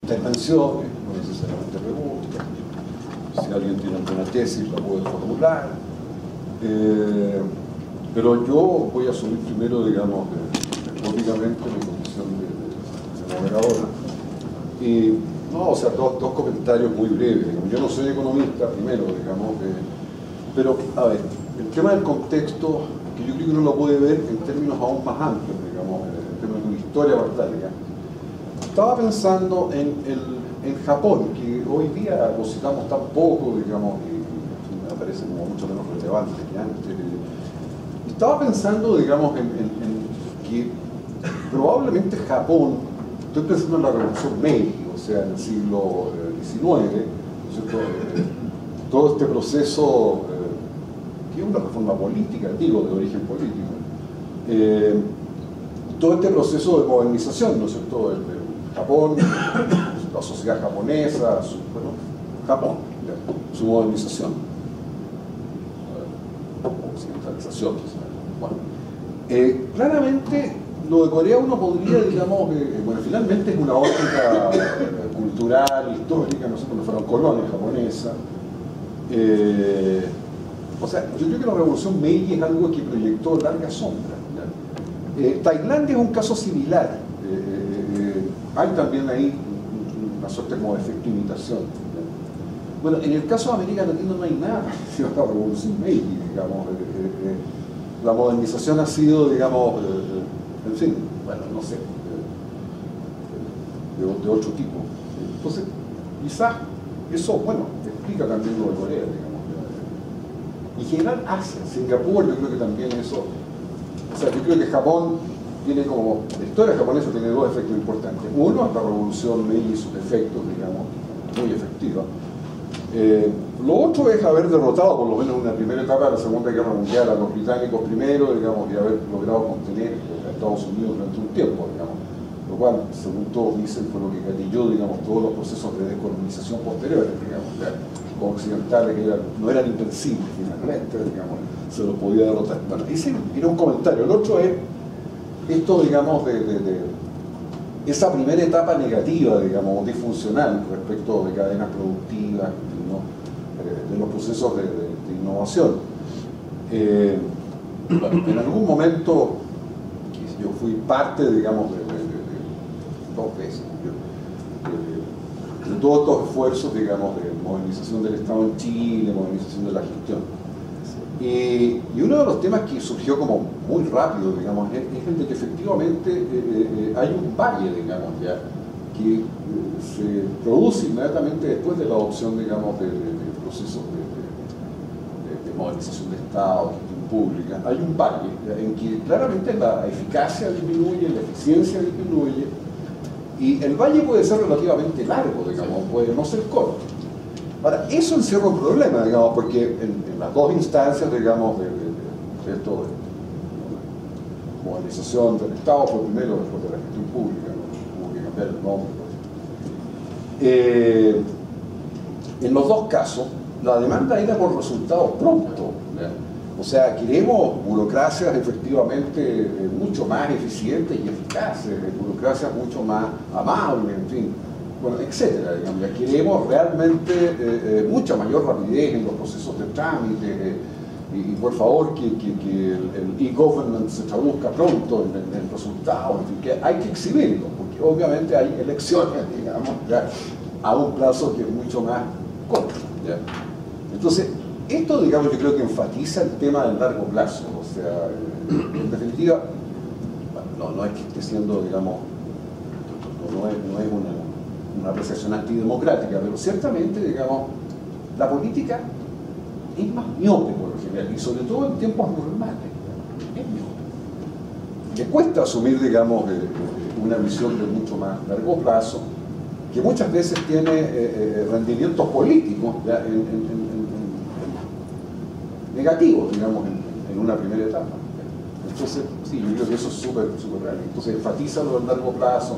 intervenciones, no necesariamente preguntas. Si alguien tiene alguna tesis la puede formular. Pero yo voy a asumir primero, digamos, públicamente mi condición de moderadora. Y, no, o sea, dos comentarios muy breves. Yo no soy economista, primero, digamos, pero, a ver, el tema del contexto, que yo creo que uno lo puede ver en términos aún más amplios, digamos, en términos de una historia baltánica. Estaba pensando en Japón, que hoy día lo citamos tan poco, digamos, y me parece como mucho menos relevante que antes. Estaba pensando, digamos, en que probablemente Japón, estoy pensando en la Revolución Meiji, o sea, en el siglo XIX, ¿no es cierto? Todo este proceso, que es una reforma política, digo, de origen político, todo este proceso de modernización, ¿no es cierto?, de Japón, la sociedad japonesa, Japón, su modernización, occidentalización, bueno. Claramente, lo de Corea uno podría, digamos, bueno, finalmente es una óptica cultural, histórica, no sé, cuando fueron colonias japonesas. O sea, yo creo que la revolución Meiji es algo que proyectó larga sombra. Tailandia es un caso similar. Hay también ahí una suerte como de efecto imitación. Bueno, en el caso de América Latina no hay nada parecido a la revolución Meiji, digamos. La modernización ha sido, digamos, en fin, bueno, no sé, de otro tipo. Entonces, quizás eso, bueno, explica también lo de Corea, digamos. En general, Asia, Singapur, yo creo que también eso. O sea, yo creo que Japón tiene como, la historia japonesa tiene dos efectos importantes. Uno, la revolución Meiji y sus efectos, digamos, muy efectiva. Lo otro es haber derrotado, por lo menos en una primera etapa de la Segunda Guerra Mundial, a los británicos primero, digamos, y haber logrado contener a Estados Unidos durante un tiempo, digamos. Lo cual, según todos dicen, fue lo que gatilló, digamos, todos los procesos de descolonización posteriores, digamos, occidentales que no eran invencibles finalmente, digamos, se los podía derrotar. Bueno, ese era un comentario. El otro es esto, digamos, de esa primera etapa negativa, digamos, disfuncional respecto de cadenas productivas, ¿no?, de los procesos de innovación. Bueno, en algún momento yo fui parte, digamos, dos veces, de todos estos esfuerzos, digamos, de modernización del Estado en Chile, modernización de la gestión. Y uno de los temas que surgió como muy rápido, digamos, es el de que efectivamente hay un valle, digamos, ya, que se produce inmediatamente después de la adopción, digamos, de procesos de modernización de Estado, gestión pública. Hay un valle en que claramente la eficacia disminuye, la eficiencia disminuye, y el valle puede ser relativamente largo, digamos, puede no ser corto. Ahora, eso encierra un problema, digamos, porque en las dos instancias, digamos, de esto de modernización del Estado, fue primero, después de la gestión pública, ¿no? Hubo que cambiar el nombre. En los dos casos, la demanda era por resultados prontos. O sea, queremos burocracias efectivamente mucho más eficientes y eficaces, burocracias mucho más amables, en fin, bueno, etcétera, digamos. Ya queremos realmente mucha mayor rapidez en los procesos de trámite, y por favor que el e-government se traduzca pronto en el resultado, en fin, que hay que exhibirlo, porque obviamente hay elecciones, digamos, ya, a un plazo que es mucho más corto, ¿ya? Entonces, esto, digamos, yo creo que enfatiza el tema del largo plazo. O sea, en definitiva, bueno, no es que esté siendo, digamos, no es una apreciación antidemocrática, pero ciertamente, digamos, la política es más miope por lo general, y sobre todo en tiempos normales, es miope. Le cuesta asumir, digamos, una visión de mucho más largo plazo, que muchas veces tiene rendimientos políticos, ¿ya?, negativos, digamos, en una primera etapa. Entonces, sí, yo creo que eso es súper real. Entonces, enfatiza lo del largo plazo,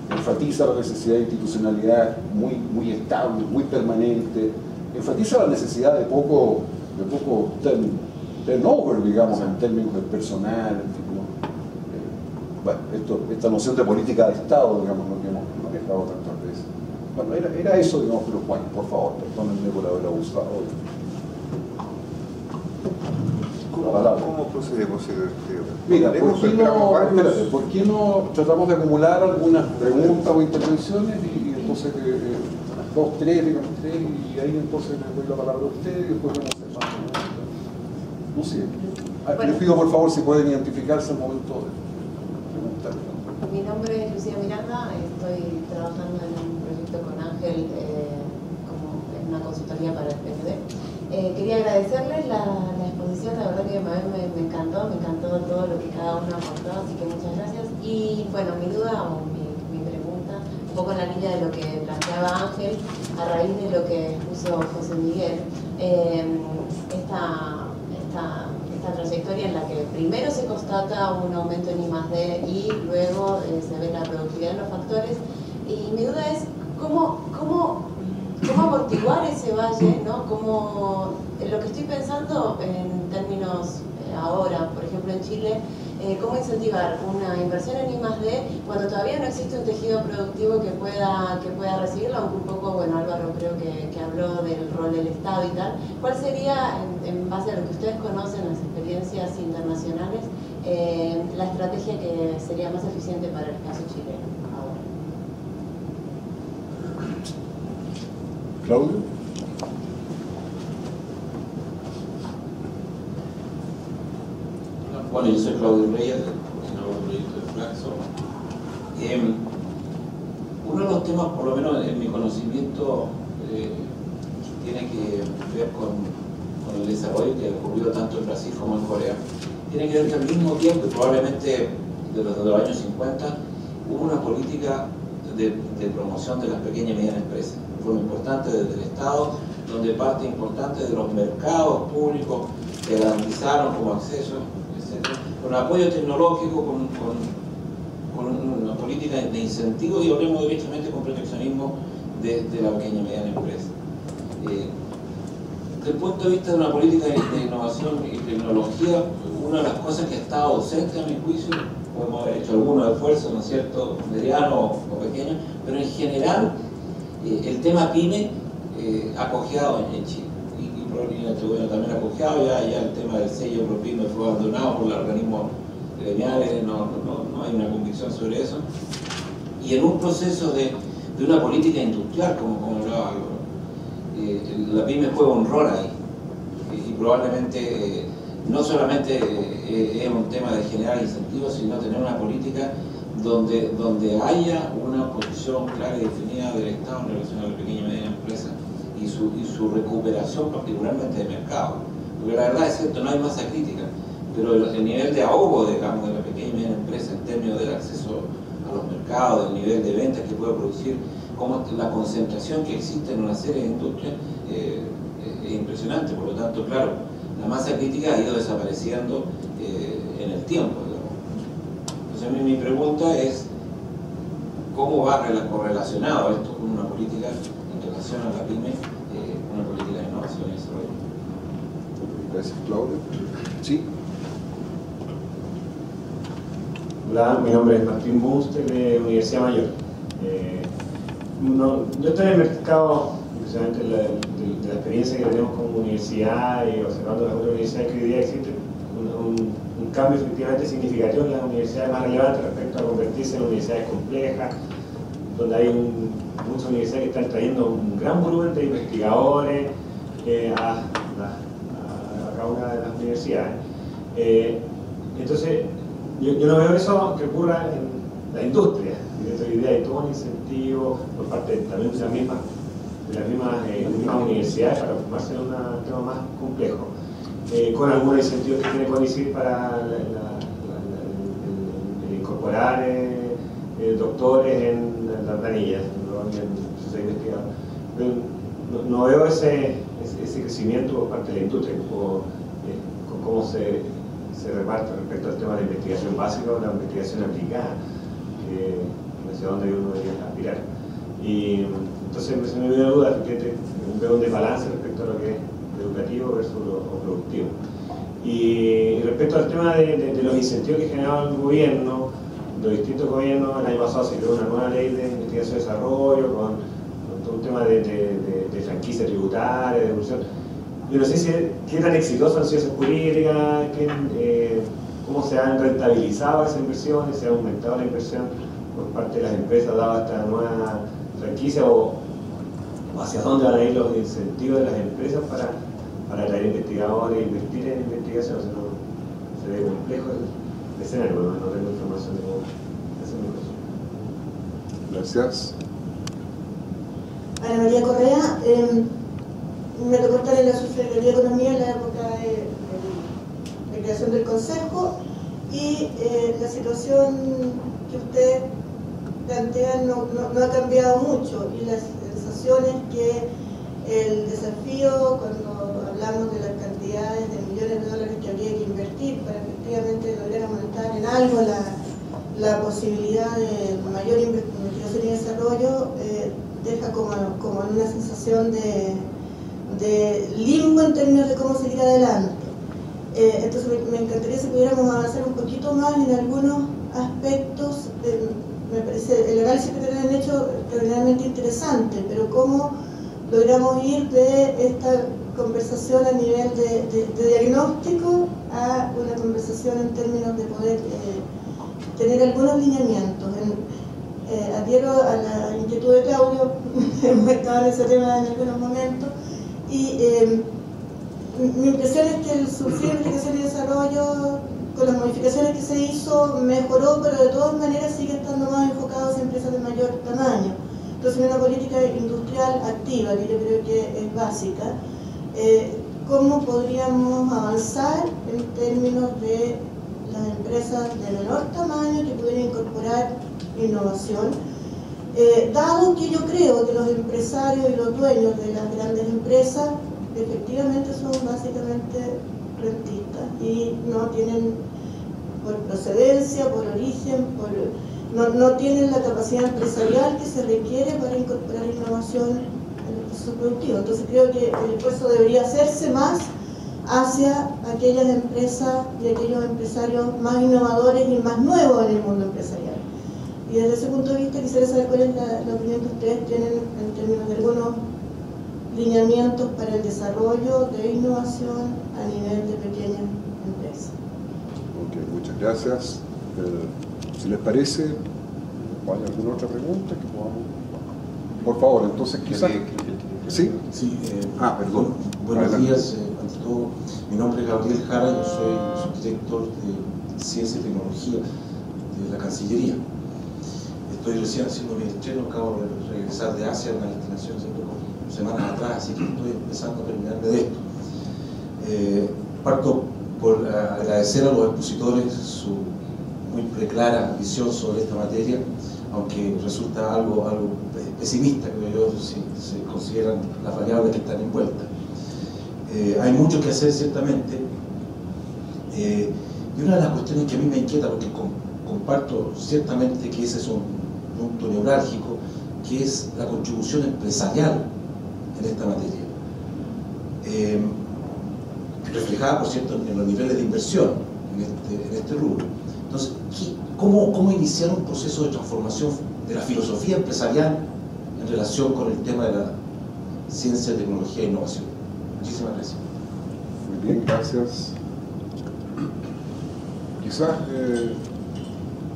enfatiza la necesidad de institucionalidad muy estable, muy permanente, enfatiza la necesidad de poco turnover, digamos, en términos del personal, en fin, ¿no? Bueno, esta noción de política de Estado, digamos, lo que hemos hablado tantas veces. Bueno, era eso, digamos, pero bueno, por favor, perdónenme por haber abusado. ¿Cómo procedemos? Mira, ¿por qué no tratamos de acumular algunas preguntas o intervenciones y entonces las 2, 3, digamos 3, y ahí entonces les doy la palabra a ustedes y después vamos a hacer más preguntas. No sé. Les pido por favor si pueden identificarse al momento de preguntar. Mi nombre es Lucía Miranda, estoy trabajando en un proyecto con Ángel como en una consultoría para el PNUD. Quería agradecerles la exposición, la verdad que me encantó todo lo que cada uno aportó, así que muchas gracias. Y bueno, mi duda o mi pregunta, un poco en la línea de lo que planteaba Ángel, a raíz de lo que expuso José Miguel, esta trayectoria en la que primero se constata un aumento en I+D y luego se ve la productividad de los factores. Y mi duda es, ¿cómo amortiguar ese valle, ¿no? Lo que estoy pensando en términos ahora, por ejemplo en Chile, cómo incentivar una inversión en I+D cuando todavía no existe un tejido productivo que pueda recibirlo, aunque un poco, bueno, Álvaro creo que habló del rol del Estado y tal. ¿Cuál sería, en base a lo que ustedes conocen, las experiencias internacionales, la estrategia que sería más eficiente para el caso chileno ahora? Claudio. Bueno, yo soy Claudio Reyes, coordinador del proyecto de Flaxo. Uno de los temas, por lo menos en mi conocimiento, tiene que ver con el desarrollo que ha ocurrido tanto en Brasil como en Corea. Tiene que ver que al mismo tiempo, y probablemente desde los años 50, hubo una política de promoción de las pequeñas y medianas empresas. Fue muy importante desde el Estado, donde parte importante de los mercados públicos se garantizaron como acceso, etc. Con apoyo tecnológico, con una política de incentivo y hablemos directamente con proteccionismo de la pequeña y mediana empresa. Desde el punto de vista de una política de innovación y tecnología, una de las cosas que ha estado ausente a mi juicio, podemos haber hecho algunos esfuerzos, ¿no es cierto?, medianos o pequeños, pero en general el tema PYME ha cojeado en Chile. Y probablemente bueno, también ha cojeado, ya el tema del sello ProPyme fue abandonado por los organismos gremiales, no hay una convicción sobre eso. Y en un proceso de una política industrial, como hablaba Álvaro, la PYME juega un rol ahí. Y probablemente no solamente es un tema de generar incentivos, sino tener una política donde haya una posición clara y definida del Estado en relación a la pequeña y mediana empresa y su recuperación particularmente de mercado. Porque la verdad es cierto, no hay masa crítica, pero el nivel de ahogo, digamos, de la pequeña y mediana empresa en términos del acceso a los mercados, del nivel de ventas que puede producir, como la concentración que existe en una serie de industrias es impresionante. Por lo tanto, claro, la masa crítica ha ido desapareciendo en el tiempo, digamos. Entonces mi pregunta es, ¿cómo va correlacionado esto con una política en relación a la PYME, una política de innovación y desarrollo? Gracias, Claudio. Sí. Hola, mi nombre es Martín Bunster de Universidad Mayor. Yo estoy en el mercado, precisamente de la experiencia que tenemos como universidad y observando las otras universidades, que hoy día existe un cambio efectivamente significativo en las universidades más relevantes respecto a convertirse en universidades complejas, donde hay muchas universidades que están trayendo un gran volumen de investigadores a cada una de las universidades. Entonces, yo no veo eso que ocurra en la industria. Hoy día hay todo un incentivo por parte también de las mismas universidades para formarse en un tema más complejo, con algunos incentivos que tiene CONICYT para el incorporar doctores en las planillas, en sus investigadores. No veo ese crecimiento por parte de la industria, con cómo se reparte respecto al tema de la investigación básica o la investigación aplicada, hacia donde uno debería aspirar. Y entonces se me viene la duda, veo un desbalance respecto a lo que es educativo versus lo productivo. Y respecto al tema de los incentivos que generaba el gobierno, los distintos gobiernos, el año pasado se creó una nueva ley de investigación y desarrollo con tema de franquicia tributaria, de devolución. Yo no sé qué tan exitosas han sido esas políticas, cómo se han rentabilizado esas inversiones, se ha aumentado la inversión por parte de las empresas dada esta nueva franquicia, o hacia dónde van a ir los incentivos de las empresas para traer investigadores e invertir en investigación. O sea, se ve complejo el escenario, pero no tengo información de cómo hacer mi cosa. Gracias. Ana María Correa, me tocó estar en la Subsecretaría de Economía en la época de creación del Consejo, y la situación que usted plantea no ha cambiado mucho, y la sensación es que el desafío, cuando hablamos de las cantidades de millones de dólares que habría que invertir para efectivamente lograr aumentar en algo la posibilidad de mayor investigación y desarrollo, deja como en una sensación de limbo en términos de cómo seguir adelante. Entonces me encantaría si pudiéramos avanzar un poquito más en algunos aspectos. Me parece el análisis que tienen hecho extraordinariamente interesante, pero cómo logramos ir de esta conversación a nivel de diagnóstico a una conversación en términos de poder tener algunos lineamientos. Adhiero a la inquietud de Claudio, hemos estado en ese tema en algunos momentos, y mi impresión es que el subsidio de investigación y desarrollo, con las modificaciones que se hizo, mejoró, pero de todas maneras sigue estando más enfocado hacia empresas de mayor tamaño. Entonces, una política industrial activa, que yo creo que es básica. ¿Cómo podríamos avanzar en términos de las empresas de menor tamaño que pudieran incorporar innovación? Dado que yo creo que los empresarios y los dueños de las grandes empresas efectivamente son básicamente rentistas y no tienen, por procedencia, por origen, no tienen la capacidad empresarial que se requiere para incorporar innovación en el proceso productivo. Entonces creo que el esfuerzo debería hacerse más hacia aquellas empresas y aquellos empresarios más innovadores y más nuevos en el mundo empresarial. Y desde ese punto de vista quisiera saber cuál es la opinión que ustedes tienen en términos de algunos lineamientos para el desarrollo de innovación a nivel de pequeñas empresas. Ok, muchas gracias. Si les parece, ¿hay alguna otra pregunta que podamos? Por favor, entonces quizás. ¿Sí? Sí, perdón. Buenos Adelante. días. Ante todo, mi nombre es Gabriel Jara, yo soy subdirector de Ciencia y Tecnología de la Cancillería. Estoy recién haciendo mi estreno, acabo de regresar de Asia, una destinación siempre con semanas atrás, así que estoy empezando a terminarme de esto. Parto por agradecer a los expositores su muy preclara visión sobre esta materia, aunque resulta algo pesimista, creo yo, si se consideran las variables que están envueltas. Hay mucho que hacer, ciertamente, y una de las cuestiones que a mí me inquieta, porque comparto ciertamente que ese es un punto neurálgico, que es la contribución empresarial en esta materia, reflejada, por cierto, en los niveles de inversión en este rubro. Entonces, ¿cómo iniciar un proceso de transformación de la filosofía empresarial en relación con el tema de la ciencia, tecnología e innovación? Muchísimas gracias. Muy bien, gracias. Quizás,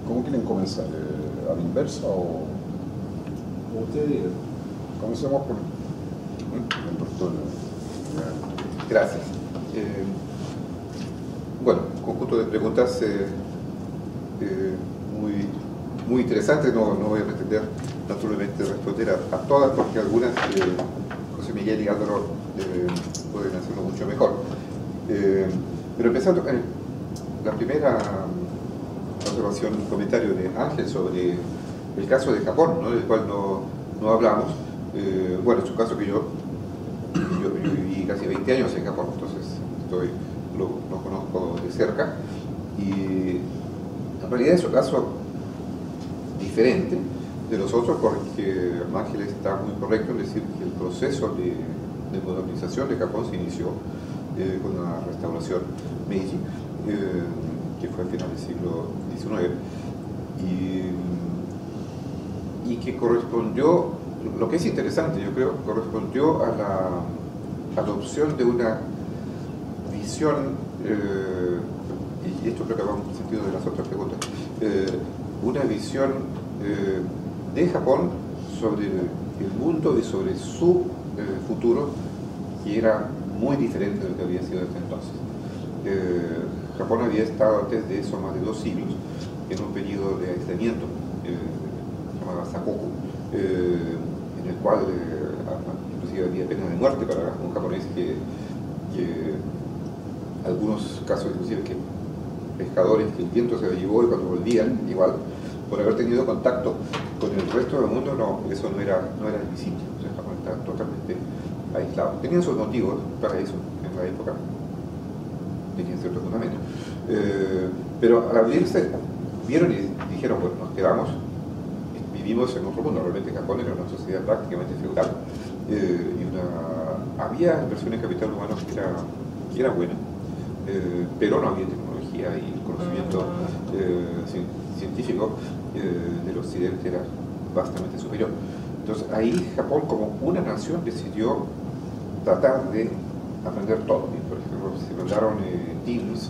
¿cómo quieren comenzar? ¿A la inversa o...? Como usted diga. Comencemos por el doctor. Gracias. Bueno, conjunto de preguntas muy interesantes. No voy a pretender naturalmente responder a todas, porque algunas José Miguel y Álvaro pueden hacerlo mucho mejor. Pero empezando con la primera observación, un comentario de Ángel sobre el caso de Japón, ¿no? Del cual no hablamos. Bueno, es un caso que yo viví casi 20 años en Japón, entonces lo conozco de cerca, y en realidad es un caso diferente de los otros, porque Ángel está muy correcto en decir que el proceso de modernización de Japón se inició con la restauración Meiji, que fue a finales del siglo XIX, y que correspondió lo que es interesante, yo creo, correspondió a la adopción de una visión, y esto creo que va en el sentido de las otras preguntas, una visión de Japón sobre el mundo y sobre su futuro, que era muy diferente de lo que había sido desde entonces. Japón había estado antes de eso más de 2 siglos en un periodo de aislamiento llamado Sakoku, en el cual inclusive había pena de muerte para un japonés que algunos casos inclusive que pescadores que el viento se lo llevó y cuando volvían igual por haber tenido contacto con el resto del mundo, no, eso no era admisible. O sea, Japón estaba totalmente aislado. Tenían sus motivos para eso en la época, tenían ciertos fundamentos, pero al abrirse vieron y dijeron, bueno, nos quedamos, vivimos en otro mundo. Realmente Japón era una sociedad prácticamente feudal, y había inversión en capital humano que era buena, pero no había tecnología y el conocimiento científico del occidente era bastante superior. Entonces ahí Japón, como una nación, decidió tratar de aprender todo. Por ejemplo, se mandaron teams,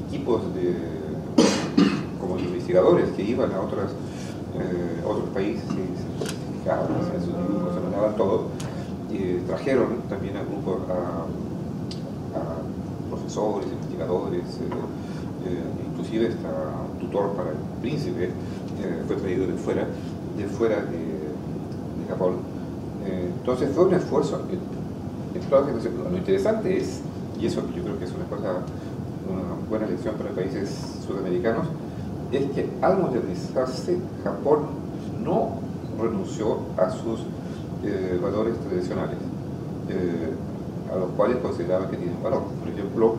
equipos como investigadores que iban a otros países y se certificaban, hacían sus dibujos, se mandaban todo. Trajeron también al grupo a profesores, investigadores, inclusive hasta un tutor para el príncipe fue traído de fuera de Japón. Entonces fue un esfuerzo. Entonces, lo interesante es, y eso yo creo que es una buena lección para países sudamericanos, es que al modernizarse Japón no renunció a sus valores tradicionales, a los cuales consideraban que tienen valor. Por ejemplo,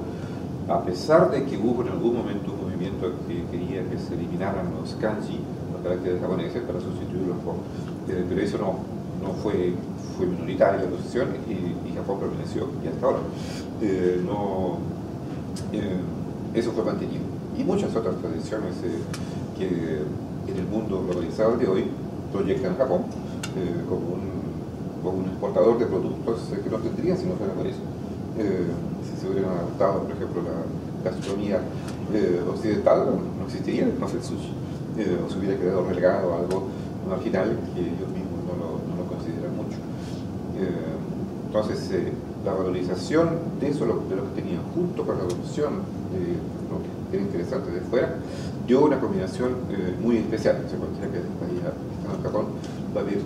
a pesar de que hubo en algún momento un movimiento que quería que se eliminaran los kanji, los caracteres japoneses, para sustituirlos pero eso no fue minoritaria la oposición y Japón permaneció y hasta ahora eso fue mantenido. Y muchas otras tradiciones que en el mundo globalizado de hoy proyectan a Japón como un exportador de productos que no tendrían si no fuera por eso. Si se hubieran adaptado, por ejemplo, la gastronomía occidental, no existiría el sushi, o se hubiera quedado relegado a algo marginal que ellos mismos no lo consideran mucho. Entonces, la valorización de eso, de lo que tenían, junto con la adopción de lo que era interesante de fuera, dio una combinación muy especial. Se considera que en Japón va a haber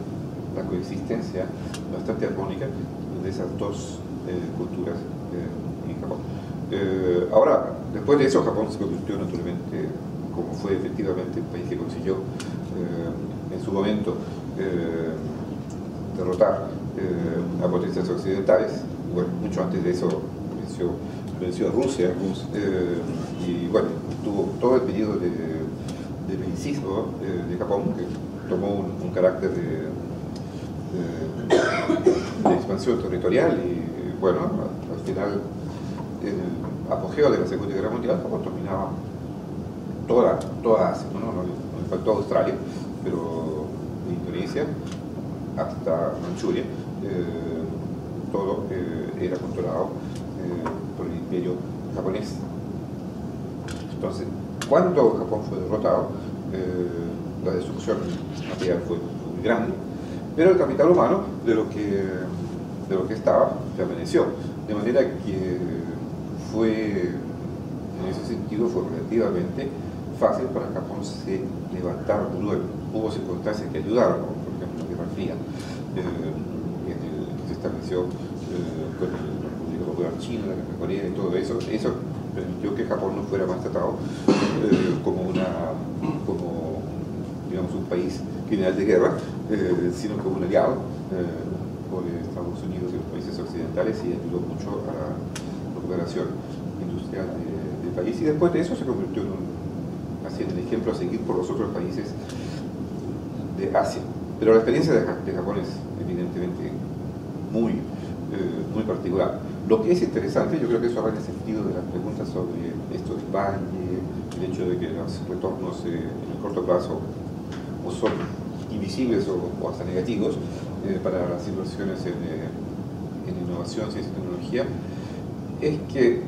la coexistencia bastante armónica de esas dos culturas en Japón. Ahora, después de eso, Japón se convirtió naturalmente, como fue efectivamente el país que consiguió en su momento derrotar a potencias occidentales. Bueno, mucho antes de eso venció a Rusia, y bueno, tuvo todo el periodo de belicismo de Japón, que tomó un carácter de expansión territorial, y bueno, al final, en el apogeo de la Segunda Guerra Mundial, Japón dominaba toda Asia, no le faltó Australia, pero de Indonesia hasta Manchuria, todo era controlado por el imperio japonés. Entonces, cuando Japón fue derrotado, la destrucción material fue muy grande, pero el capital humano de lo que estaba permaneció, de manera que en ese sentido fue relativamente fácil para Japón levantar luego. Hubo circunstancias que ayudaron, como por ejemplo la Guerra Fría, que se estableció con la República Popular China, la Guerra de Corea y todo eso. Eso permitió que Japón no fuera más tratado como digamos, un país criminal de guerra, sino como un aliado por Estados Unidos y los países occidentales, y ayudó mucho a la recuperación industrial del país, y después de eso se convirtió en el ejemplo a seguir por los otros países de Asia. Pero la experiencia de Japón es evidentemente muy particular. Lo que es interesante, yo creo que eso va en el sentido de las preguntas sobre esto del valle, el hecho de que los retornos en el corto plazo o son invisibles o hasta negativos, para las inversiones en innovación, ciencia y tecnología, es que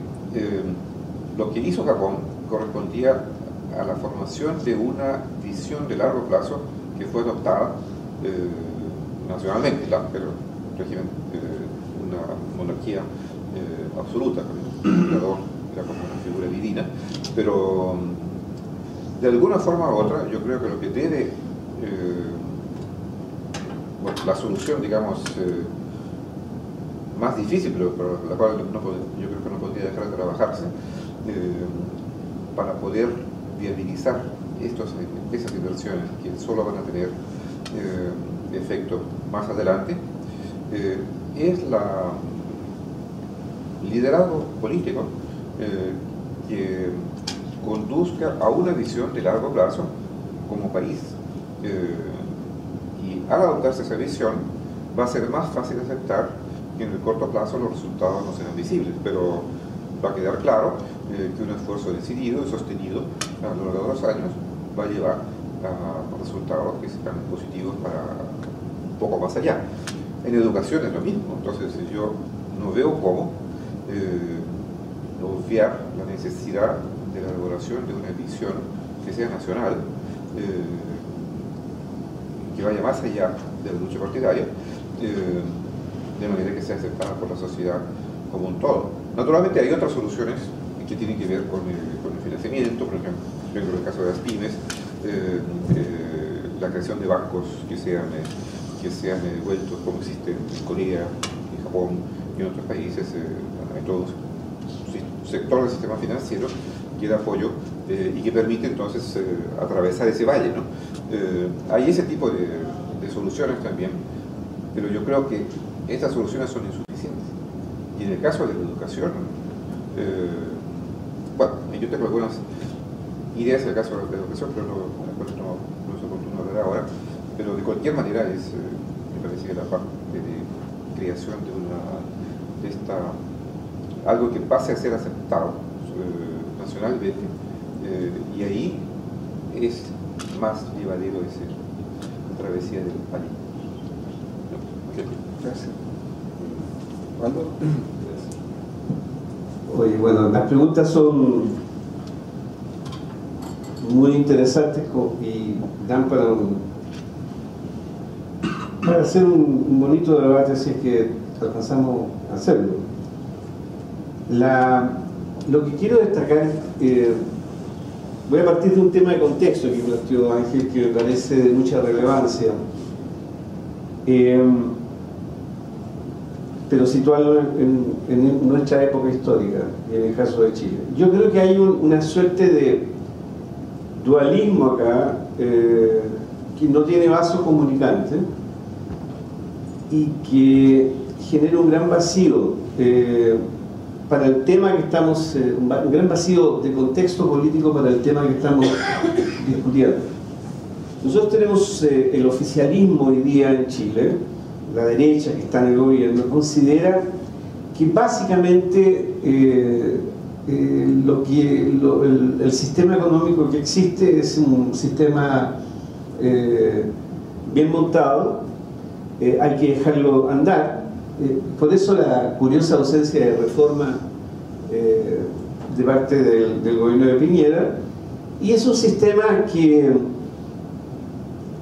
lo que hizo Japón correspondía a la formación de una visión de largo plazo que fue adoptada nacionalmente, pero el régimen, una monarquía absoluta, con el emperador era como una figura divina, pero de alguna forma u otra yo creo que lo que debe, bueno, la solución, digamos, más difícil, pero la cual yo creo que no podría dejar de trabajarse, para poder viabilizar esas inversiones que solo van a tener efecto más adelante, es el liderazgo político que conduzca a una visión de largo plazo como país, y al adoptarse esa visión va a ser más fácil aceptar que en el corto plazo los resultados no serán visibles, pero va a quedar claro que un esfuerzo decidido y sostenido a lo largo de los años va a llevar a resultados que serán positivos para un poco más allá. En educación es lo mismo, entonces yo no veo cómo obviar la necesidad de la elaboración de una visión que sea nacional, que vaya más allá de la lucha partidaria, de manera que sea aceptada por la sociedad como un todo. Naturalmente hay otras soluciones que tienen que ver con el financiamiento, por ejemplo, en el caso de las pymes, la creación de bancos que sean vueltos como existen en Corea, en Japón y en otros países, en todo un sector del sistema financiero que da apoyo y que permite entonces atravesar ese valle, ¿no? Hay ese tipo de soluciones también, pero yo creo que estas soluciones son insuficientes. Y en el caso de la educación, bueno, yo tengo algunas ideas en el caso de la educación, pero no es oportuno hablar ahora, pero de cualquier manera me parece que la parte de creación de algo que pase a ser aceptado nacionalmente, y ahí es más llevadero esa travesía del país. Gracias. ¿Cuándo? Oye, bueno, las preguntas son muy interesantes y dan para hacer un bonito debate si es que alcanzamos a hacerlo. Lo que quiero destacar, voy a partir de un tema de contexto que planteó Ángel, que me parece de mucha relevancia, pero situarlo en nuestra época histórica, y en el caso de Chile. Yo creo que hay una suerte de dualismo acá, que no tiene vaso comunicante y que genera un gran vacío para el tema que estamos, un gran vacío de contexto político para el tema que estamos discutiendo. Nosotros tenemos el oficialismo hoy día en Chile, la derecha que está en el gobierno, considera que básicamente el sistema económico que existe es un sistema bien montado, hay que dejarlo andar. Por eso la curiosa ausencia de reforma de parte del gobierno de Piñera, y es un sistema que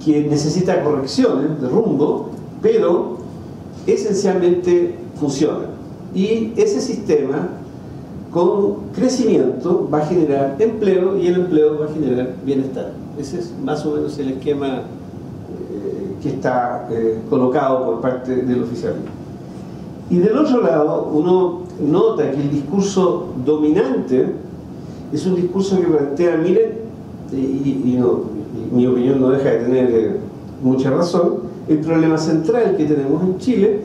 necesita correcciones de rumbo, pero esencialmente funciona. Y ese sistema, con crecimiento, va a generar empleo, y el empleo va a generar bienestar. Ese es más o menos el esquema que está colocado por parte del oficialismo. Y del otro lado, uno nota que el discurso dominante es un discurso que plantea, miren, y mi opinión no deja de tener mucha razón, el problema central que tenemos en Chile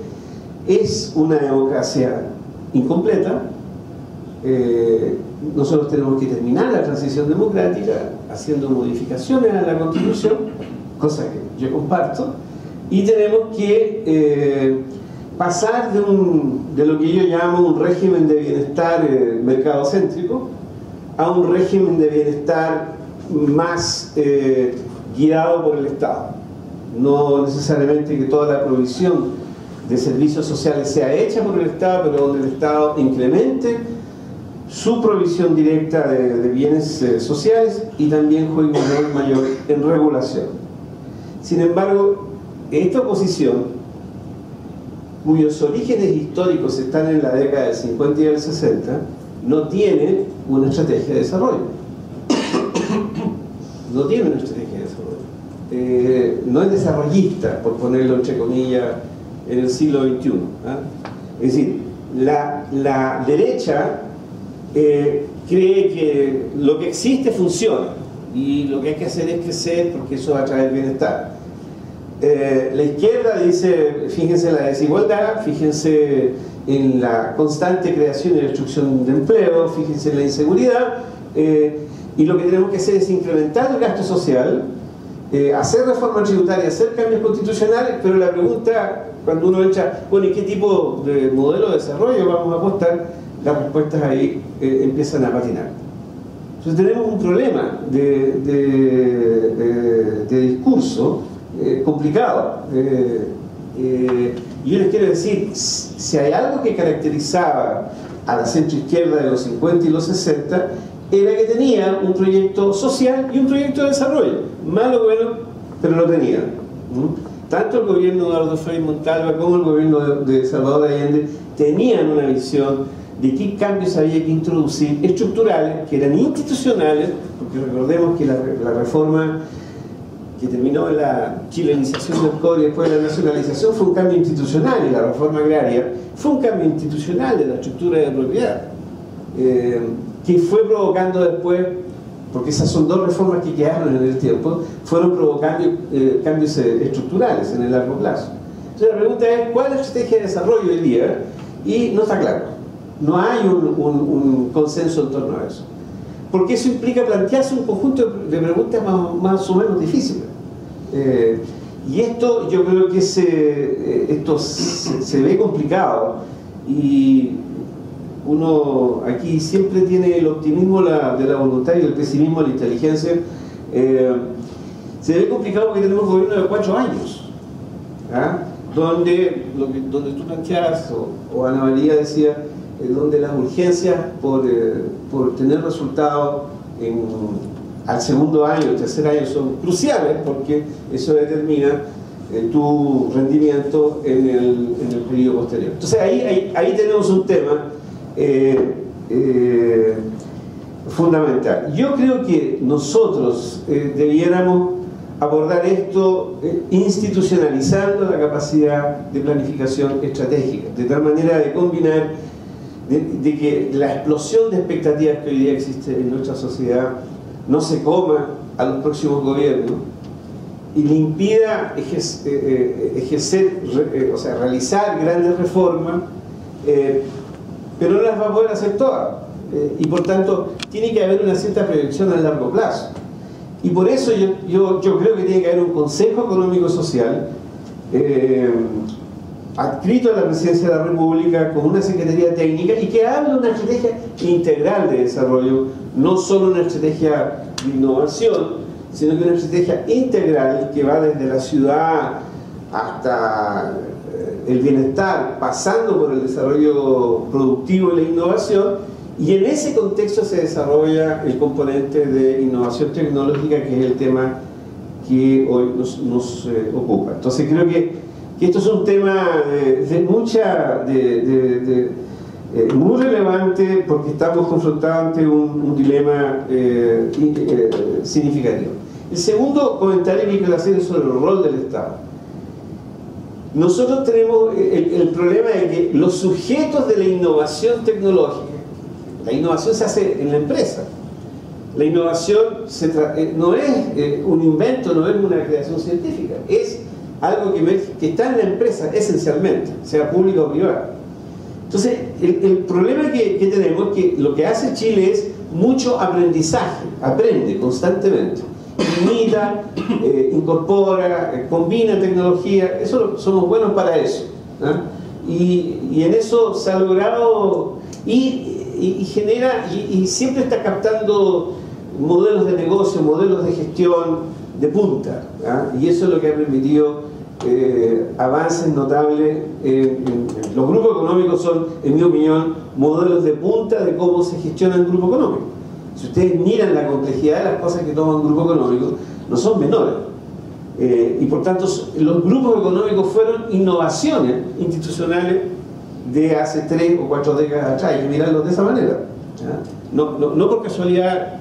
es una democracia incompleta. Nosotros tenemos que terminar la transición democrática haciendo modificaciones a la Constitución, cosa que yo comparto, y tenemos que pasar de lo que yo llamo un régimen de bienestar mercadocéntrico a un régimen de bienestar más guiado por el Estado. no necesariamente que toda la provisión de servicios sociales sea hecha por el Estado, pero donde el Estado incremente su provisión directa de bienes sociales y también juegue un rol mayor en regulación. Sin embargo, esta oposición, cuyos orígenes históricos están en la década del 50 y del 60, no tiene una estrategia de desarrollo. No tiene una estrategia de desarrollo. No es desarrollista, por ponerlo entre comillas, en el siglo XXI. Es decir, la derecha cree que lo que existe funciona y lo que hay que hacer es crecer porque eso va a traer bienestar. La izquierda dice, fíjense en la desigualdad, fíjense en la constante creación y destrucción de empleo, fíjense en la inseguridad, y lo que tenemos que hacer es incrementar el gasto social, hacer reforma tributaria, hacer cambios constitucionales, pero la pregunta, cuando uno echa, bueno, ¿y qué tipo de modelo de desarrollo vamos a apostar? Las respuestas ahí empiezan a patinar. Entonces tenemos un problema de discurso complicado. Yo les quiero decir, si hay algo que caracterizaba a la centroizquierda de los 50 y los 60, era que tenía un proyecto social y un proyecto de desarrollo. Malo o bueno, pero lo tenían. Tanto el gobierno de Eduardo Frei Montalva como el gobierno de Salvador Allende tenían una visión de qué cambios había que introducir estructurales, que eran institucionales, porque recordemos que la reforma que terminó en la chilenización del cobre y después de la nacionalización fue un cambio institucional, y la reforma agraria fue un cambio institucional de la estructura de propiedad, que fue provocando después, porque esas son dos reformas que quedaron en el tiempo, fueron provocando cambios estructurales en el largo plazo. Entonces la pregunta es, ¿cuál es la estrategia de desarrollo hoy día? Y no está claro. No hay un consenso en torno a eso. Porque eso implica plantearse un conjunto de preguntas más o menos difíciles. Y esto yo creo que esto se ve complicado, y uno aquí siempre tiene el optimismo de la voluntad y el pesimismo de la inteligencia. Se ve complicado porque tenemos un gobierno de 4 años, donde tú planteabas, o Ana María decía, donde las urgencias por tener resultados al segundo año, el tercer año, son cruciales, porque eso determina tu rendimiento en el periodo posterior. Entonces ahí tenemos un tema fundamental. Yo creo que nosotros debiéramos abordar esto institucionalizando la capacidad de planificación estratégica, de tal manera de combinar de que la explosión de expectativas que hoy día existe en nuestra sociedad no se coma a los próximos gobiernos y le impida realizar grandes reformas, pero no las va a poder hacer todas, y por tanto tiene que haber una cierta proyección a largo plazo. Y por eso yo creo que tiene que haber un Consejo Económico Social adscrito a la Presidencia de la República con una Secretaría Técnica, y que hable de una estrategia integral de desarrollo, no solo una estrategia de innovación, sino que una estrategia integral que va desde la ciudad hasta el bienestar, pasando por el desarrollo productivo y la innovación, y en ese contexto se desarrolla el componente de innovación tecnológica, que es el tema que hoy nos ocupa. Entonces creo que esto es un tema muy relevante, porque estamos confrontados ante un dilema significativo. El segundo comentario que quiero hacer es sobre el rol del Estado. Nosotros tenemos el problema de que los sujetos de la innovación tecnológica, la innovación se hace en la empresa. La innovación no es un invento, no es una creación científica, es algo que está en la empresa esencialmente, sea pública o privada. Entonces, el problema que tenemos es que lo que hace Chile es mucho aprendizaje, aprende constantemente, imita, incorpora, combina tecnología. Somos buenos para eso, y en eso se ha logrado, y genera, y siempre está captando modelos de negocio, modelos de gestión, de punta, y eso es lo que ha permitido avances notables. Los grupos económicos son, en mi opinión, modelos de punta de cómo se gestiona un grupo económico. Si ustedes miran la complejidad de las cosas que toma un grupo económico, no son menores. Y por tanto, los grupos económicos fueron innovaciones institucionales de hace 3 o 4 décadas atrás. Hay que mirarlos de esa manera. No por casualidad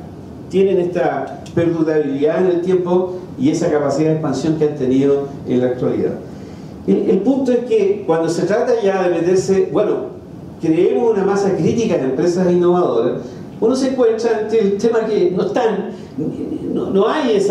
tienen esta perdurabilidad en el tiempo y esa capacidad de expansión que han tenido en la actualidad. El punto es que cuando se trata ya de meterse, bueno, creemos una masa crítica de empresas innovadoras, uno se encuentra ante el tema que no están, no hay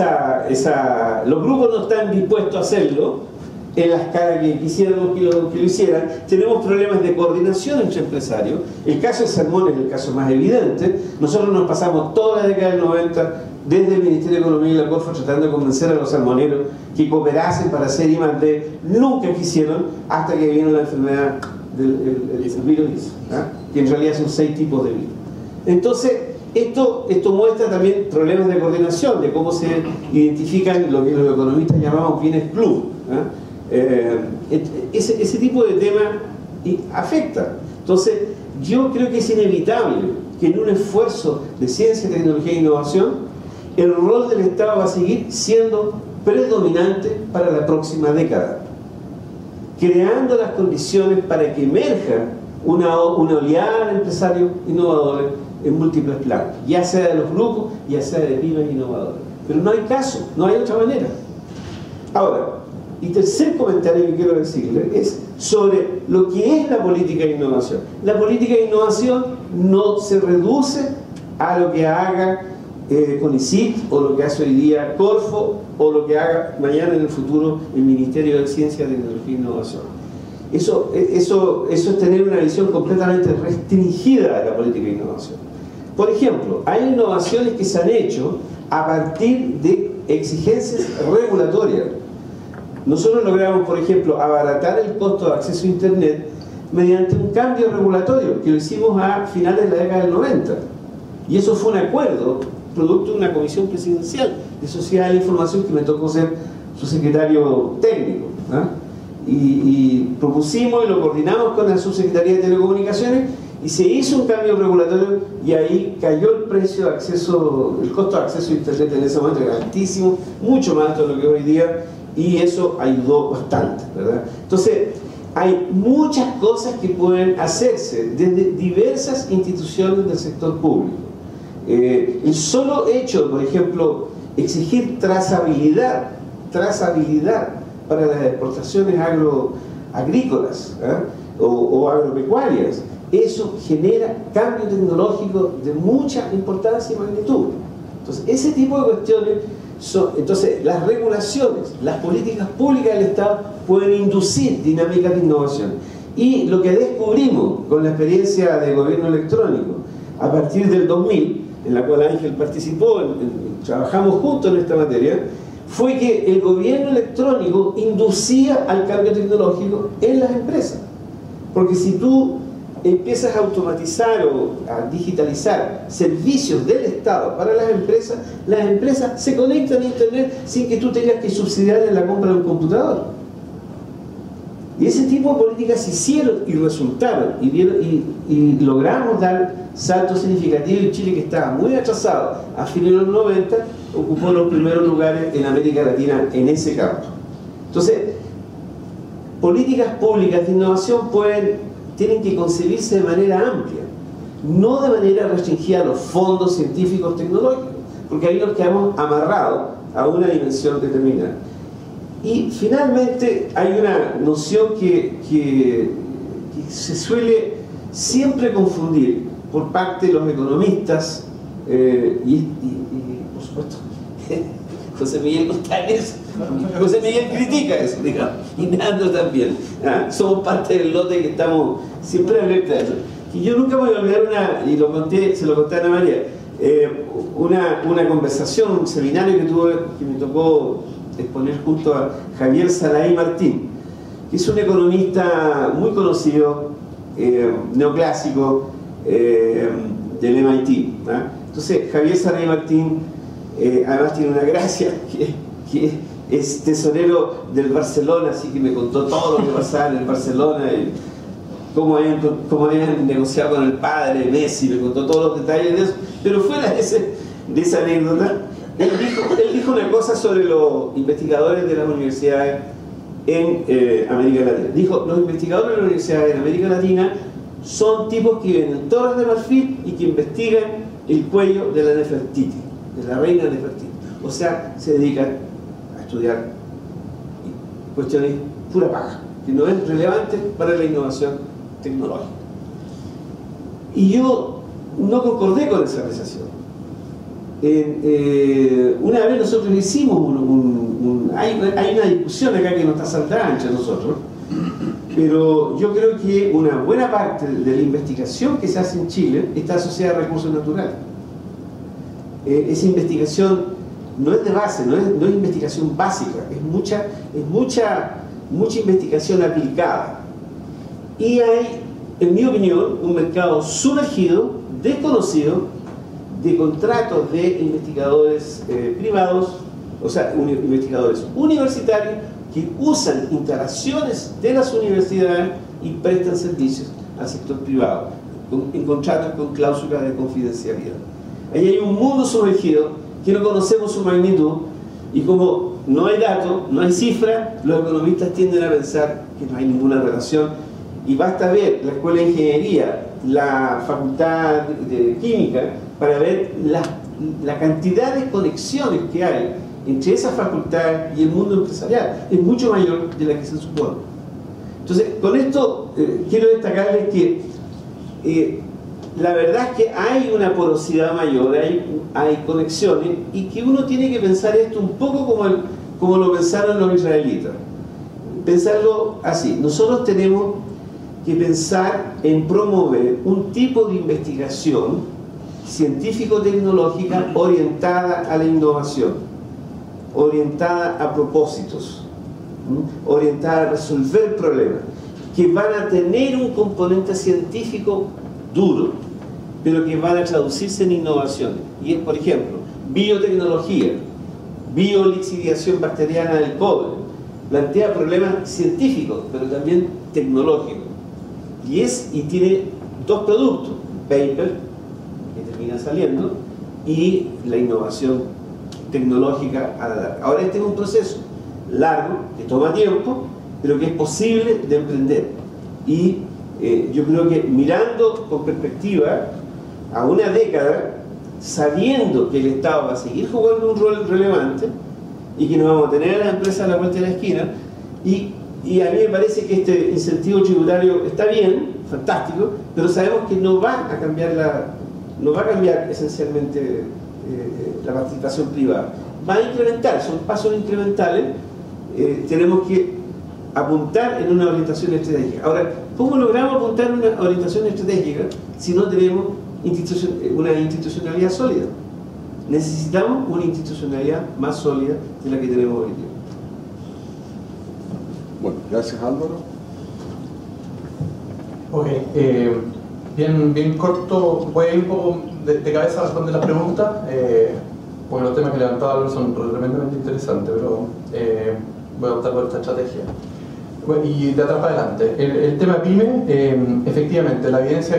los grupos no están dispuestos a hacerlo en la escala que quisiéramos que lo hicieran. Tenemos problemas de coordinación entre empresarios. El caso de Salmón es el caso más evidente. Nosotros nos pasamos toda la década del 90 desde el Ministerio de Economía y la Corfo tratando de convencer a los salmoneros que cooperasen para hacer I+D. Nunca quisieron, hasta que vino la enfermedad del virus ISA, que en realidad son 6 tipos de virus. Entonces, esto muestra también problemas de coordinación, de cómo se identifican lo que los economistas llamamos bienes club. Ese tipo de tema afecta. Entonces, yo creo que es inevitable que en un esfuerzo de ciencia, tecnología e innovación, el rol del Estado va a seguir siendo predominante para la próxima década, creando las condiciones para que emerja una oleada de empresarios innovadores en múltiples planos, ya sea de los grupos, ya sea de pymes innovadores. Pero no hay caso, no hay otra manera. Ahora, y tercer comentario que quiero decirle es sobre lo que es la política de innovación. La política de innovación no se reduce a lo que haga CONICYT, o lo que hace hoy día Corfo, o lo que haga mañana en el futuro el Ministerio de Ciencia, Tecnología e Innovación. Eso es tener una visión completamente restringida de la política de innovación. Por ejemplo, hay innovaciones que se han hecho a partir de exigencias regulatorias. Nosotros logramos, por ejemplo, abaratar el costo de acceso a Internet mediante un cambio regulatorio que lo hicimos a finales de la década del 90. Y eso fue un acuerdo producto de una comisión presidencial de Sociedad de la Información que me tocó ser su secretario técnico. Y propusimos y lo coordinamos con la Subsecretaría de Telecomunicaciones y se hizo un cambio regulatorio y ahí cayó el precio de acceso, el costo de acceso a Internet en ese momento era altísimo, mucho más alto de lo que hoy día, y eso ayudó bastante, ¿verdad? Entonces, hay muchas cosas que pueden hacerse desde diversas instituciones del sector público. El solo hecho, por ejemplo, exigir trazabilidad para las exportaciones agrícolas o agropecuarias, eso genera cambio tecnológico de mucha importancia y magnitud. Entonces, ese tipo de cuestiones entonces, las regulaciones, las políticas públicas del Estado pueden inducir dinámicas de innovación. Y lo que descubrimos con la experiencia de gobierno electrónico a partir del 2000, en la cual Ángel participó, trabajamos juntos en esta materia, fue que el gobierno electrónico inducía al cambio tecnológico en las empresas. Porque si tú empiezas a automatizar o a digitalizar servicios del Estado para las empresas se conectan a Internet sin que tú tengas que subsidiar en la compra de un computador. Y ese tipo de políticas se hicieron y resultaron, y logramos dar saltos significativos. Y Chile, que estaba muy atrasado a fines de los 90, ocupó los primeros lugares en América Latina en ese campo. Entonces, políticas públicas de innovación tienen que concebirse de manera amplia, no de manera restringida a los fondos científicos tecnológicos, porque ahí nos quedamos amarrados a una dimensión determinada. Y finalmente hay una noción que se suele siempre confundir por parte de los economistas y por supuesto José Miguel González. José Miguel critica eso, digamos, y Nando también. Somos parte del lote que estamos siempre alerta de eso. Y yo nunca me voy a olvidar se lo conté a Ana María, una conversación, un seminario que me tocó exponer junto a Javier Saray Martín, que es un economista muy conocido, neoclásico, del MIT. Entonces, Javier Saray Martín además tiene una gracia que es tesorero del Barcelona, así que me contó todo lo que pasaba en el Barcelona, y cómo habían negociado con el padre Messi, me contó todos los detalles de eso. Pero fuera de esa anécdota, él dijo una cosa sobre los investigadores de las universidades en América Latina. Dijo: los investigadores de las universidades en América Latina son tipos que viven en Torres de Marfil y que investigan el cuello de la Nefertiti, de la reina Nefertiti. O sea, se dedican a estudiar cuestiones pura paja, que no es relevante para la innovación tecnológica. Y yo no concordé con esa apreciación. Una vez nosotros hicimos hay una discusión acá que no está saldada entre nosotros, pero yo creo que una buena parte de la investigación que se hace en Chile está asociada a recursos naturales. Esa investigación no es de base, no es investigación básica, es mucha investigación aplicada. Y hay, en mi opinión, un mercado sumergido, desconocido, de contratos de investigadores privados, o sea, investigadores universitarios que usan instalaciones de las universidades y prestan servicios al sector privado, en contratos con cláusulas de confidencialidad. Ahí hay un mundo sumergido que no conocemos su magnitud, y como no hay datos, no hay cifras, los economistas tienden a pensar que no hay ninguna relación. Y basta ver la Escuela de Ingeniería, la Facultad de Química, para ver la cantidad de conexiones que hay entre esa facultad y el mundo empresarial. Es mucho mayor de la que se supone. Entonces, con esto quiero destacarles que la verdad es que hay una porosidad mayor, hay conexiones, y que uno tiene que pensar esto un poco como lo pensaron los israelitas. Pensarlo así: nosotros tenemos que pensar en promover un tipo de investigación científico-tecnológica orientada a la innovación, orientada a propósitos, orientada a resolver problemas, que van a tener un componente científico duro, pero que van a traducirse en innovaciones. Y es, por ejemplo, biotecnología, biolixiviación bacteriana del cobre, plantea problemas científicos, pero también tecnológicos. Y tiene dos productos: paper, que termina saliendo, y la innovación tecnológica a la larga. Ahora, este es un proceso largo, que toma tiempo, pero que es posible de emprender. Y yo creo que mirando con perspectiva a una década, sabiendo que el Estado va a seguir jugando un rol relevante y que nos vamos a tener a las empresas a la vuelta de la esquina, y a mí me parece que este incentivo tributario está bien, fantástico, pero sabemos que no va a cambiar esencialmente la participación privada. Va a incrementar, son pasos incrementales. Tenemos que apuntar en una orientación estratégica. Ahora, ¿cómo logramos apuntar en una orientación estratégica si no tenemos una institucionalidad sólida? Necesitamos una institucionalidad más sólida de la que tenemos hoy día. Bueno, gracias, Álvaro. Ok, bien corto, voy a ir un poco de cabeza a responder las preguntas, porque los temas que levantaba Álvaro son tremendamente interesantes, pero voy a optar por esta estrategia. Bueno, y de atrás para adelante, el tema PYME, efectivamente, la evidencia,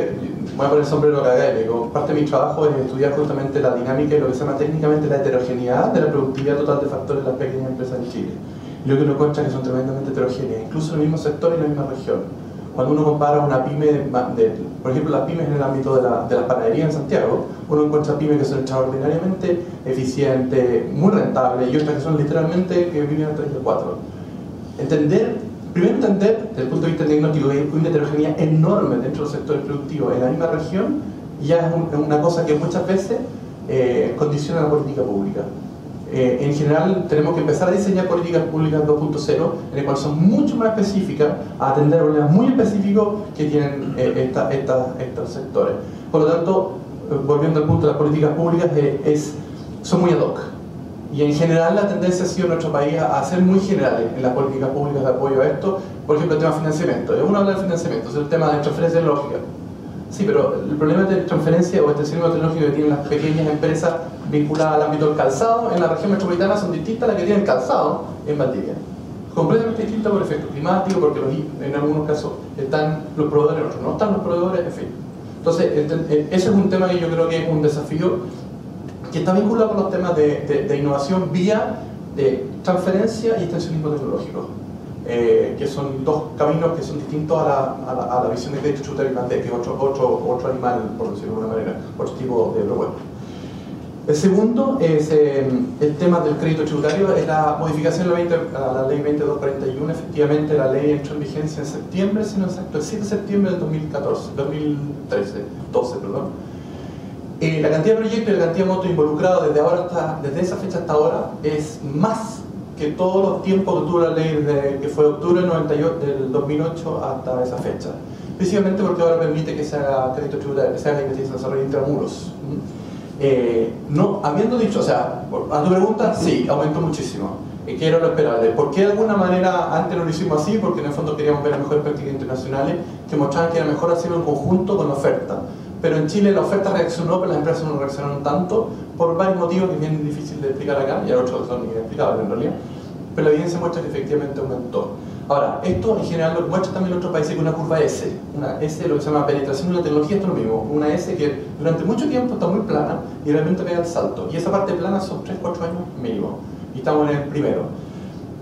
voy a poner el sombrero académico, parte de mi trabajo es estudiar justamente la dinámica y lo que se llama técnicamente la heterogeneidad de la productividad total de factores de las pequeñas empresas en Chile. Y lo que uno encuentra es que son tremendamente heterogéneas, incluso en el mismo sector y en la misma región. Cuando uno compara una pyme, por ejemplo las pymes en el ámbito de las panaderías en Santiago, uno encuentra pymes que son extraordinariamente eficientes, muy rentables, y otras que son literalmente que viven a 3 de 4. Primero entender, desde el punto de vista tecnológico, que hay una heterogeneidad enorme dentro de los sectores productivos en la misma región, ya es una cosa que muchas veces condiciona la política pública. En general tenemos que empezar a diseñar políticas públicas 2.0 en las cuales son mucho más específicas, a atender problemas muy específicos que tienen estos sectores. Por lo tanto, volviendo al punto de las políticas públicas, son muy ad hoc. Y en general la tendencia ha sido en nuestro país a ser muy generales en las políticas públicas de apoyo a esto. Por ejemplo, el tema de financiamiento. Uno habla del financiamiento, es el tema de transferencia lógica. Sí, pero el problema de transferencia o extensionismo tecnológico que tienen las pequeñas empresas vinculadas al ámbito del calzado en la región metropolitana son distintas a las que tienen calzado en Valdivia. Completamente distintas por efecto climático, porque en algunos casos están los proveedores, en otros no están los proveedores, en fin. Entonces, ese es un tema que yo creo que es un desafío que está vinculado con los temas de innovación vía de transferencia y extensionismo tecnológico. Que son dos caminos que son distintos a la visión de crédito tributario y que es otro animal, por decirlo de alguna manera, otro tipo de propuesta. El segundo es el tema del crédito tributario, es la modificación a la ley 2241. Efectivamente, la ley entró en vigencia en septiembre, si no exacto, el 7 de septiembre del 12, perdón. La cantidad de proyectos y la cantidad de montos involucrados desde esa fecha hasta ahora es más que todos los tiempos que tuvo la ley desde que fue octubre del 2008 hasta esa fecha. Principalmente porque ahora permite que se haga crédito tributario, que se haga investigación de desarrollo intramuros. No, habiendo dicho, o sea, a tu pregunta, sí, aumentó muchísimo. Que era lo esperable. ¿Por qué de alguna manera antes no lo hicimos así? Porque en el fondo queríamos ver las mejores prácticas internacionales que mostraban que era mejor hacerlo en conjunto con la oferta. Pero en Chile la oferta reaccionó, pero las empresas no reaccionaron tanto por varios motivos que es bien difícil de explicar acá, y otros son inexplicables en realidad. Pero la evidencia muestra que efectivamente aumentó. Ahora, esto en general lo muestra también en otros países con una curva S. Una S, lo que se llama penetración de una tecnología, esto es lo mismo. Una S que durante mucho tiempo está muy plana y realmente pega el salto. Y esa parte plana son 3-4 años mínimo. Y estamos en el primero.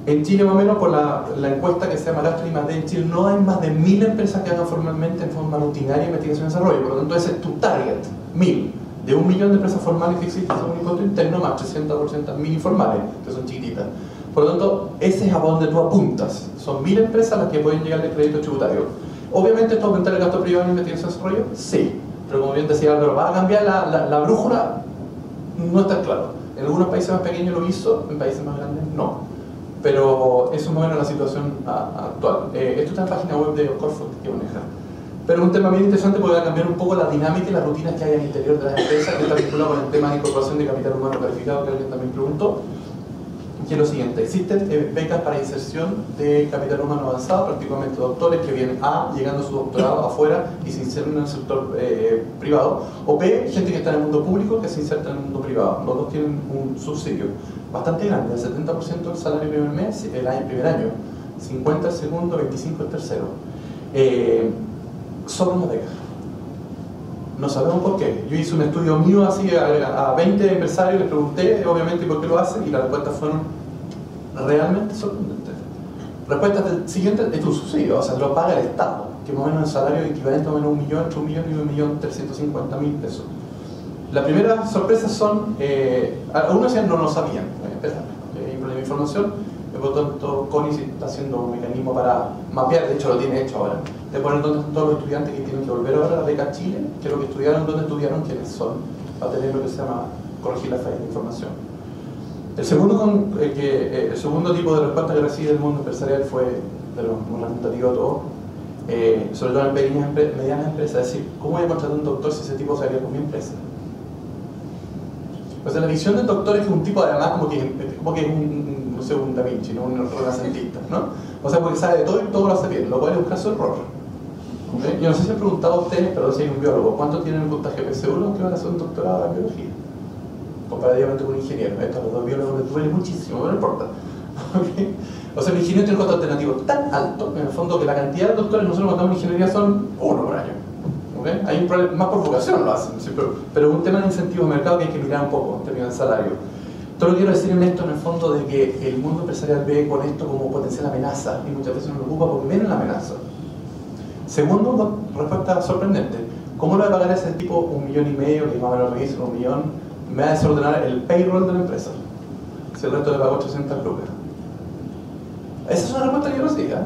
En Chile, más o menos, por la encuesta que se llama Gastro I+D, en Chile no hay más de 1000 empresas que hagan formalmente en forma rutinaria investigación y desarrollo. Por lo tanto, ese es tu target, 1000. De 1 millón de empresas formales que existen según el impuesto interno, más 300 o 400.000 informales, que son chiquititas. Por lo tanto, ese es a donde tú apuntas. Son 1000 empresas las que pueden llegar al crédito tributario. Obviamente, ¿esto va a aumentar el gasto privado en investigación y desarrollo? Sí. Pero como bien decía Álvaro, ¿va a cambiar la brújula? No está claro. En algunos países más pequeños lo hizo, en países más grandes no. Pero eso es más o menos la situación actual. Esto está en la página web de Corfo que maneja. Pero es un tema bien interesante porque va a cambiar un poco la dinámica y las rutinas que hay al interior de las empresas, que está vinculado con el tema de incorporación de capital humano calificado, que alguien también preguntó. Que es lo siguiente: existen becas para inserción de capital humano avanzado, particularmente doctores que vienen llegando a su doctorado afuera y se insertan en el sector privado, o B, gente que está en el mundo público que se inserta en el mundo privado. Los dos tienen un subsidio bastante grande, el 70% del salario el primer mes, el primer año, 50% el segundo, 25% el tercero. Sobran las becas. No sabemos por qué. Yo hice un estudio mío así a 20 empresarios, les pregunté obviamente por qué lo hacen y las respuestas fueron realmente sorprendentes. Respuestas del siguiente: es un subsidio, o sea, lo paga el Estado, que más o menos el salario equivalente a más o menos 1 millón, entre 1 millón y 1.350.000 pesos. Las primeras sorpresas son, algunos decían no sabían, hay un problema de información, por lo tanto CONICET está haciendo un mecanismo para mapear, de hecho lo tiene hecho ahora, de poner dónde están todos los estudiantes que tienen que volver ahora a la beca Chile, que lo que estudiaron, dónde estudiaron, quiénes son, para tener lo que se llama corregir la falla de información. El segundo tipo de respuesta que recibe el mundo empresarial fue de lo más representativo de todo, sobre todo en pequeñas medianas empresas, es decir, ¿cómo voy a contratar a un doctor si ese tipo se haría con mi empresa? O sea, la visión del doctor es que un tipo además como que es no sé, un Da Vinci, ¿no? Un renacentista, ¿no? O sea, porque sabe de todo y todo lo hace bien, lo cual es un caso de error. ¿Okay? Yo no sé si han preguntado a ustedes, pero si hay un biólogo, ¿cuánto tienen el puntaje PSU que van a hacer un doctorado en biología? Comparativamente con un ingeniero. Esto los dos biólogos les duele muchísimo, pero no importa. ¿Okay? O sea, el ingeniero tiene un costo alternativo tan alto, en el fondo, que la cantidad de doctores nosotros matamos en ingeniería son 1 por año. ¿Okay? Hay un problema, más por vocación lo hacen, ¿sí? Pero es un tema de incentivos de mercado que hay que mirar un poco en términos de salario. Todo lo que quiero decir en esto, en el fondo, de que el mundo empresarial ve con esto como potencial amenaza y muchas veces no lo ocupa porque ven la amenaza. Segundo, respuesta sorprendente: ¿cómo lo va a pagar ese tipo 1,5 millones, que más o menos lo hizo 1 millón? Me va a desordenar el payroll de la empresa si el resto le pagó 800 lucas. Esa es una respuesta que yo no siga.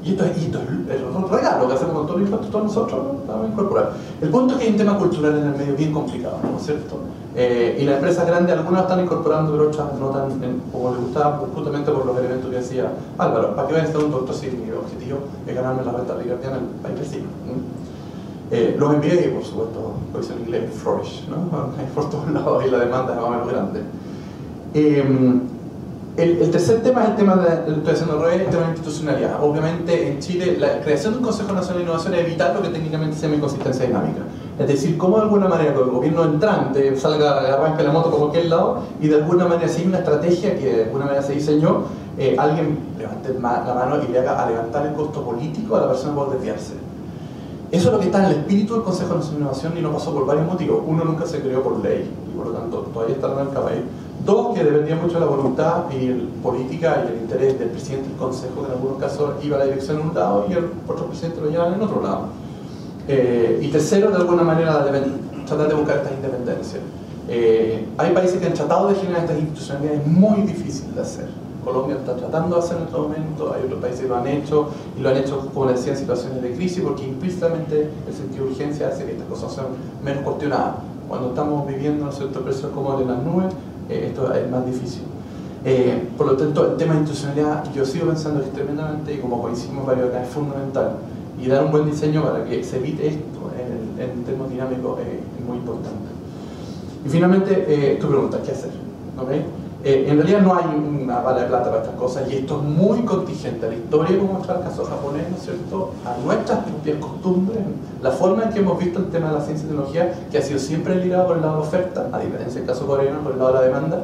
Y esto es el regalo que hacemos con todos los impuestos, todos nosotros lo vamos a incorporar. El punto es que hay un tema cultural en el medio bien complicado, ¿no es cierto? Y las empresas grandes, algunas están incorporando, pero otras no tan como les gustaba, justamente por los elementos que decía Álvaro. ¿Para qué voy a necesitar un doctor si mi objetivo es ganarme la renta ricardiana en el país vecino? Los MBA, por supuesto, lo dice en inglés, flourish, ¿no? Por todos lados y la demanda es más o menos grande. El tercer tema es el tema de lo estoy haciendo al revés, el tema de institucionalidad. Obviamente en Chile la creación de un Consejo Nacional de Innovación es evitar lo que técnicamente se llama inconsistencia dinámica. Es decir, cómo de alguna manera con el gobierno entrante salga, arranque la moto como aquel lado y de alguna manera sigue una estrategia que de alguna manera se diseñó, alguien levante la mano y le haga a levantar el costo político a la persona por desviarse. Eso es lo que está en el espíritu del Consejo Nacional de Innovación y no pasó por varios motivos. Uno, nunca se creó por ley y por lo tanto todavía está en el cabello. Dos, que dependía mucho de la voluntad y política y el interés del presidente del Consejo, que en algunos casos iba a la dirección en un lado y el otro presidente lo llevaba en otro lado. Y tercero, de alguna manera, tratar de buscar estas independencias. Hay países que han tratado de generar estas institucionalidades muy difíciles de hacer. Colombia está tratando de hacer en este momento, hay otros países que lo han hecho, y lo han hecho, como les decía, en situaciones de crisis, porque implícitamente el sentido de urgencia hace que estas cosas sean menos cuestionadas. Cuando estamos viviendo, ¿no es cierto?, precios como de las nubes, esto es más difícil. Por lo tanto, el tema de institucionalidad, yo sigo pensando que es tremendamente, y como coincidimos varios acá, es fundamental. Y dar un buen diseño para que se evite esto en términos dinámicos es muy importante. Y finalmente, tu pregunta, ¿qué hacer? ¿Okay? En realidad no hay una bala de plata para estas cosas y esto es muy contingente a la historia, como muestra el caso japonés, ¿no es cierto?, a nuestras propias costumbres, la forma en que hemos visto el tema de la ciencia y tecnología, que ha sido siempre ligado por el lado de la oferta, a diferencia del caso coreano, por el lado de la demanda,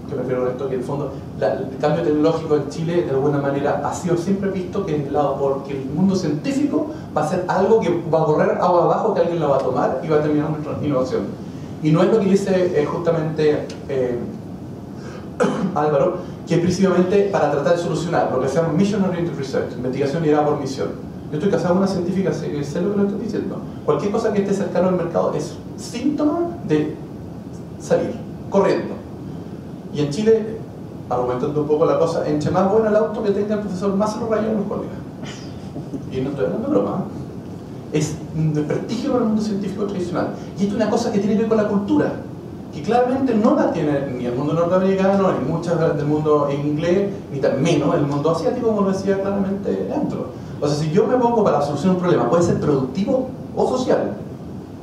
que me refiero a esto, que en el fondo el cambio tecnológico en Chile de alguna manera ha sido siempre visto que es el lado porque el mundo científico va a ser algo que va a correr agua abajo, que alguien la va a tomar y va a terminar nuestra innovación. Y no es lo que dice justamente Álvaro, que es precisamente para tratar de solucionar lo que se llama Mission Oriented Research, investigación liderada por misión. Yo estoy casado con una científica, sé lo que lo estoy diciendo. Cualquier cosa que esté cercano al mercado es síntoma de salir, corriendo. Y en Chile, argumentando un poco la cosa, entre más bueno el auto que tenga el profesor, más se lo rayan los colegas. Y no estoy hablando de broma. Es un desprestigio para el mundo científico tradicional. Y esto es una cosa que tiene que ver con la cultura, que claramente no la tiene ni el mundo norteamericano, ni muchas del mundo inglés, ni tan menos el mundo asiático, como lo decía claramente dentro. O sea, si yo me pongo para solucionar un problema, puede ser productivo o social,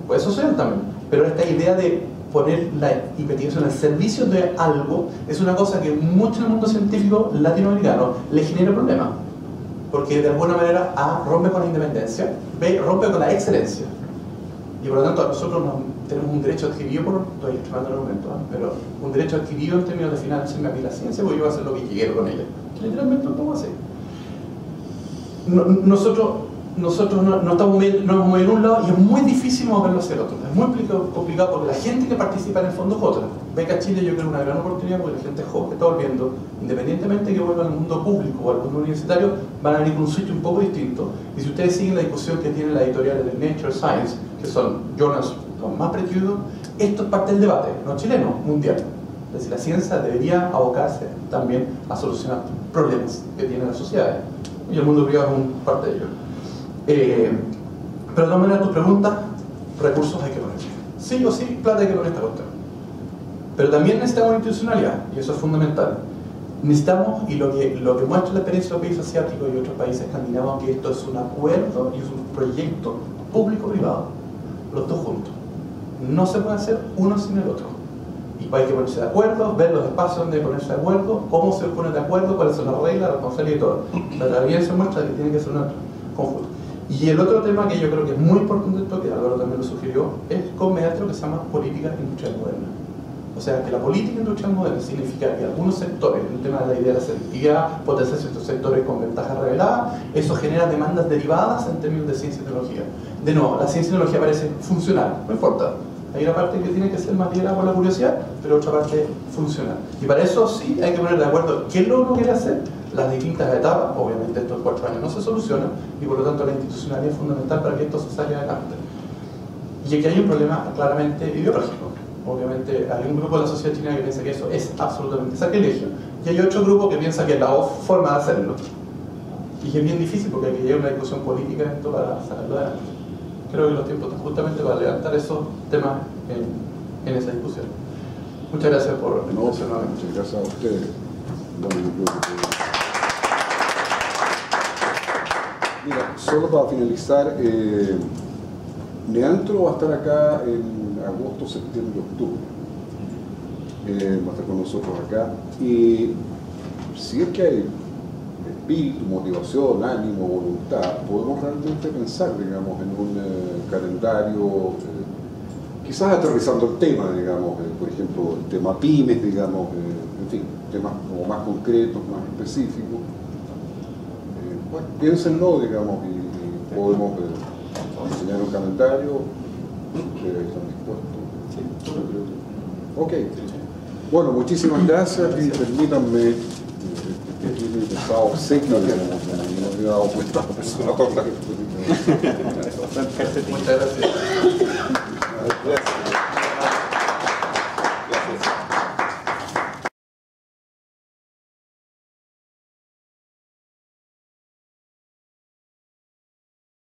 puede ser social también, pero esta idea de poner la investigación al servicio de algo es una cosa que mucho en el mundo científico latinoamericano le genera problemas, porque de alguna manera A, rompe con la independencia, B, rompe con la excelencia, y por lo tanto nosotros tenemos un derecho adquirido, estoy extremando el momento, pero un derecho adquirido en términos de financiarme a mí la ciencia, porque yo voy a hacer lo que quiero con ella, literalmente lo pongo así. Nosotros no estamos moviendo en un lado y es muy difícil moverlo hacia el otro. Es muy complicado porque la gente que participa en el fondo es otra. Beca Chile yo creo que es una gran oportunidad porque la gente joven que está volviendo, independientemente de que vuelva al mundo público o al mundo universitario, van a venir con un switch un poco distinto. Y si ustedes siguen la discusión que tienen las editoriales de Nature Science, que son journals con más prestigio, esto es parte del debate, no chileno, mundial. Es decir, la ciencia debería abocarse también a solucionar problemas que tienen las sociedades. Y el mundo privado es parte de ello. Pero de todas maneras, tu pregunta, recursos hay que poner. Sí o sí, plata hay que poner esta cuestión. Pero también necesitamos institucionalidad, y eso es fundamental. Necesitamos, y lo que muestra la experiencia de los países asiáticos y otros países escandinavos, que esto es un acuerdo y es un proyecto público-privado, los dos juntos. No se puede hacer uno sin el otro. Y hay que ponerse de acuerdo, ver los espacios donde ponerse de acuerdo, cómo se pone de acuerdo, cuáles son las reglas, las responsabilidades y todo. La realidad se muestra que tiene que ser un conjunto. Y el otro tema que yo creo que es muy importante, esto que Álvaro también lo sugirió, es con mediante lo que se llama política industrial moderna. O sea, que la política industrial moderna significa que algunos sectores, el tema de la idea de la selectividad, potenciar ciertos sectores con ventajas reveladas, eso genera demandas derivadas en términos de ciencia y tecnología. De nuevo, la ciencia y tecnología parece funcional, no importa. Hay una parte que tiene que ser más liderada por la curiosidad, pero otra parte funcional. Y para eso sí hay que poner de acuerdo qué es lo que uno quiere hacer, las distintas etapas. Obviamente estos 4 años no se solucionan y por lo tanto la institucionalidad es fundamental para que esto se salga adelante. Y aquí hay un problema claramente ideológico. Obviamente hay un grupo de la sociedad china que piensa que eso es absolutamente sacrilegio y hay otro grupo que piensa que es la forma de hacerlo. Y es bien difícil porque hay que llevar una discusión política en esto para sacarlo adelante. Creo que los tiempos están justamente para levantar esos temas en esa discusión. Muchas gracias por la invitación. Muchas gracias a ustedes. Mira, solo para finalizar, Neantro va a estar acá en agosto, septiembre, octubre. Va a estar con nosotros acá. Y si es que hay espíritu, motivación, ánimo, voluntad, podemos realmente pensar, digamos, en un calendario, quizás aterrizando el tema, digamos, por ejemplo, el tema pymes, digamos, en fin, temas como más concretos, más específicos. Bueno, piénsenlo, digamos, y podemos diseñar un calendario. ¿Ustedes están dispuestos? Sí, ok. Bueno, muchísimas gracias y permítanme que estaba obsequio, digamos, no me había dado cuenta la persona con la que... Muchas gracias. Gracias.